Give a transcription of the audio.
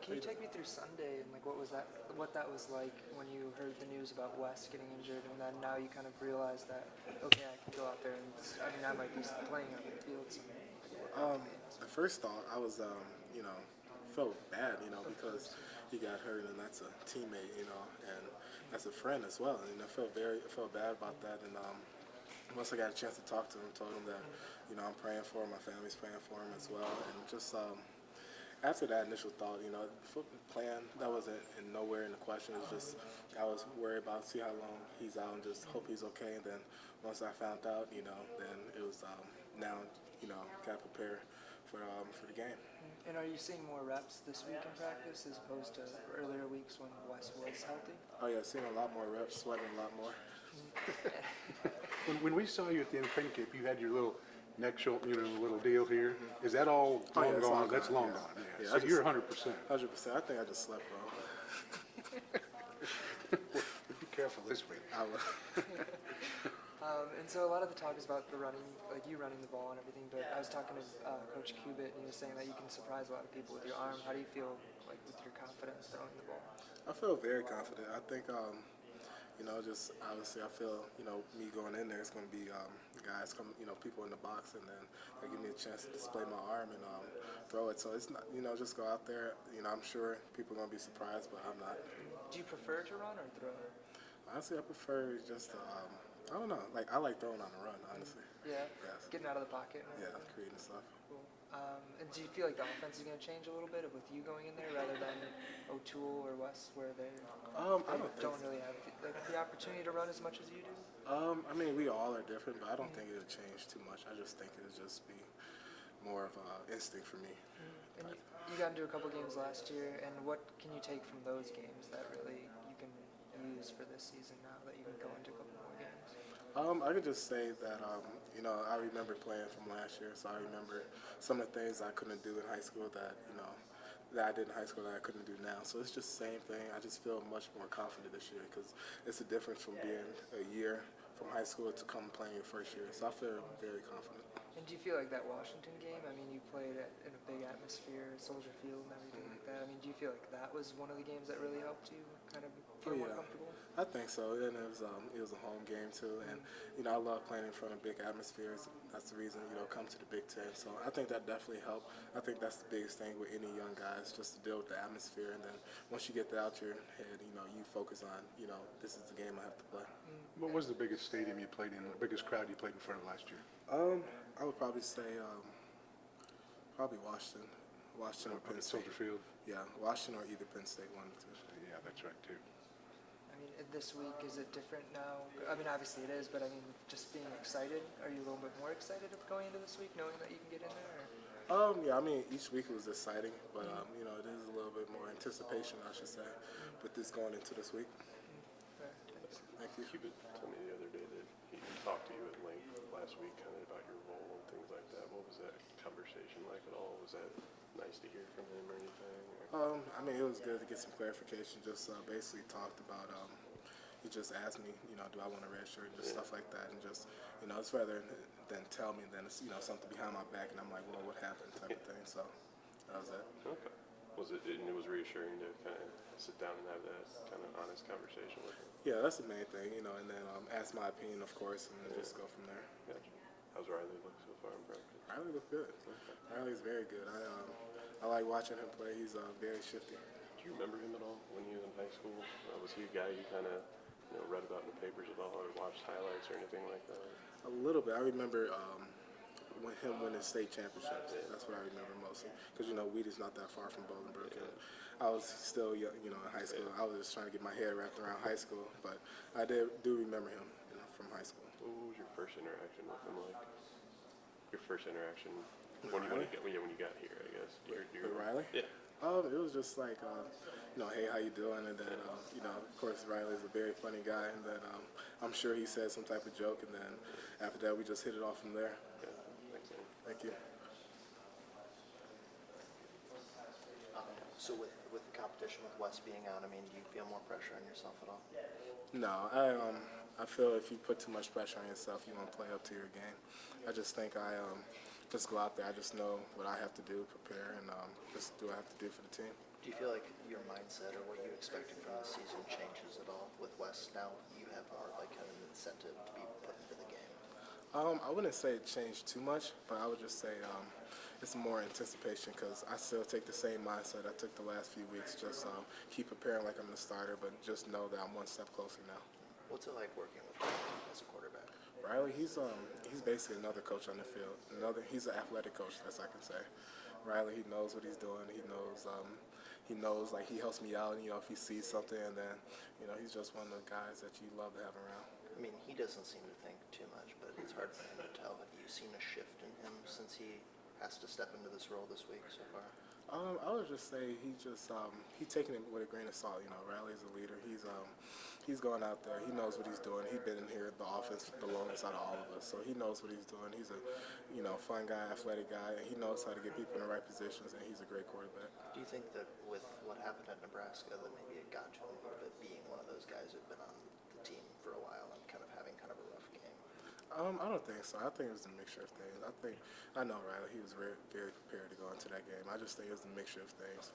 Can you take me through Sunday and like what that was like when you heard the news about Wes getting injured, and then now you kind of realize that okay, I can go out there and I might be playing on the field. The first thought I was, felt bad, because he got hurt, and that's a teammate, and that's a friend as well. And I felt bad about that. And once I got a chance to talk to him, told him that, I'm praying for him, my family's praying for him as well, and just. After that initial thought, plan that wasn't nowhere in the question. It's just I was worried about see how long he's out and just hope he's okay. And then once I found out, then it was now got to prepare for the game. And are you seeing more reps this week in practice as opposed to earlier weeks when Wes was healthy? Oh yeah, seeing a lot more reps, sweating a lot more. When we saw you at the end of training camp, you had your little neck shoulder, little deal here. Is that all long yeah, gone? All That's gone, long gone. Yeah. So you're 100%. 100%. I think I just slept well. Be careful this week. I will. And so a lot of the talk is about the running, like you running the ball and everything. But I was talking to Coach Cubitt, and he was saying that you can surprise a lot of people with your arm. How do you feel like with your confidence throwing the ball? I feel very confident. I think. Just obviously I feel, me going in there, it's going to be guys come, people in the box, and then they give me a chance to display my arm and throw it. So it's not, just go out there. I'm sure people are going to be surprised, but I'm not. Do you prefer to run or throw? Honestly, I prefer just to, I don't know, like I like throwing on the run, honestly. Yeah? Yes. Getting out of the pocket? Yeah, creating stuff. Cool. And do you feel like the offense is going to change a little bit with you going in there rather than O'Toole or Wes, where they don't really have the opportunity to run as much as you do? I mean, we all are different, but I don't think it'll change too much. I just think it'll just be more of an instinct for me. And you got into a couple games last year, and what can you take from those games that really you can use for this season now that you can go into a couple more games? I could just say that, I remember playing from last year, so I remember some of the things I couldn't do in high school that I did in high school that I couldn't do now. So it's just the same thing. I just feel much more confident this year because it's a difference from being a year from high school to come playing your first year. So I feel very confident. And do you feel like that Washington game, I mean, you played in a big atmosphere, Soldier Field and everything like that. I mean, do you feel like that was one of the games that really helped you kind of feel more comfortable? I think so, and it was a home game too, and I love playing in front of big atmospheres. That's the reason come to the Big Ten. So I think that definitely helped. I think that's the biggest thing with any young guys, just to deal with the atmosphere, and then once you get that out your head, you focus on this is the game I have to play. What was the biggest stadium you played in, the biggest crowd you played in front of last year? I would probably say probably Washington or Penn State. Soldier Field. Yeah, Washington or either Penn State, one or two. Yeah, that's right too. I mean, this week, is it different now? I mean, obviously it is, but I mean, just being excited, are you a little bit more excited of going into this week, knowing that you can get in there? Yeah, I mean, each week was exciting, but, it is a little bit more anticipation, I should say, with this going into this week. Thank you. Cubitt told me the other day that he talked to you at length last week kind of about your role and things like that. What was that conversation like at all? Was that nice to hear from him or anything? Or? I mean, it was good to get some clarification. Just basically talked about, he just asked me, do I want a red shirt and just stuff like that. And just, it's rather than tell me than it's, something behind my back. And I'm like, well, what happened type of thing. So that was it. Okay. And it was reassuring to kind of sit down and have that kind of honest conversation with him? Yeah, that's the main thing, and then ask my opinion, of course, and then just go from there. Gotcha. How's Riley look so far in practice? Riley looked good. Okay. Riley's very good. I like watching him play. He's very shifty. Do you remember him at all when he was in high school? Was he a guy you kind of read about in the papers at all, or watched highlights or anything like that? A little bit. I remember him winning state championships. That's what I remember mostly, because Wheaton's not that far from Bolingbrook. And I was still young, in high school. I was just trying to get my head wrapped around high school, but I do remember him from high school. What was your first interaction with him like? Your first interaction when you got here, I guess. With Riley? Yeah. It was just like, hey, how you doing? And then, of course, Riley's a very funny guy, and then I'm sure he said some type of joke, and then after that, we just hit it off from there. Yeah. Thanks, man. Thank you. So with the competition with Wes being out, I mean, do you feel more pressure on yourself at all? No, I feel if you put too much pressure on yourself, you won't play up to your game. I just think I just go out there. I just know what I have to do, prepare, and just do what I have to do for the team. Do you feel like your mindset or what you expected from the season changes at all with West now? You have more like kind of an incentive to be put into the game. I wouldn't say it changed too much, but I would just say it's more anticipation because I still take the same mindset I took the last few weeks. Just keep preparing like I'm the starter, but just know that I'm one step closer now. What's it like working with Riley as a quarterback? Riley, he's basically another coach on the field. He's an athletic coach, as I can say. Riley, he knows what he's doing. He knows like he helps me out. You know, if he sees something, and then he's just one of the guys that you love to have around. I mean, he doesn't seem to think too much, but it's hard for him to tell. Have you seen a shift in him since he has to step into this role this week so far? I would just say he's taking it with a grain of salt. You know, Riley's a leader. He's going out there. He knows what he's doing. He's been in here at the office the longest out of all of us, so he knows what he's doing. He's a fun guy, athletic guy, and he knows how to get people in the right positions. And he's a great quarterback. Do you think that with what happened at Nebraska, that maybe it got to him a little bit, being one of those guys who've been on the team for a while and kind of having kind of a rough game? I don't think so. I think it was a mixture of things. I know Riley. He was very, very prepared to go into that game. I just think it was a mixture of things.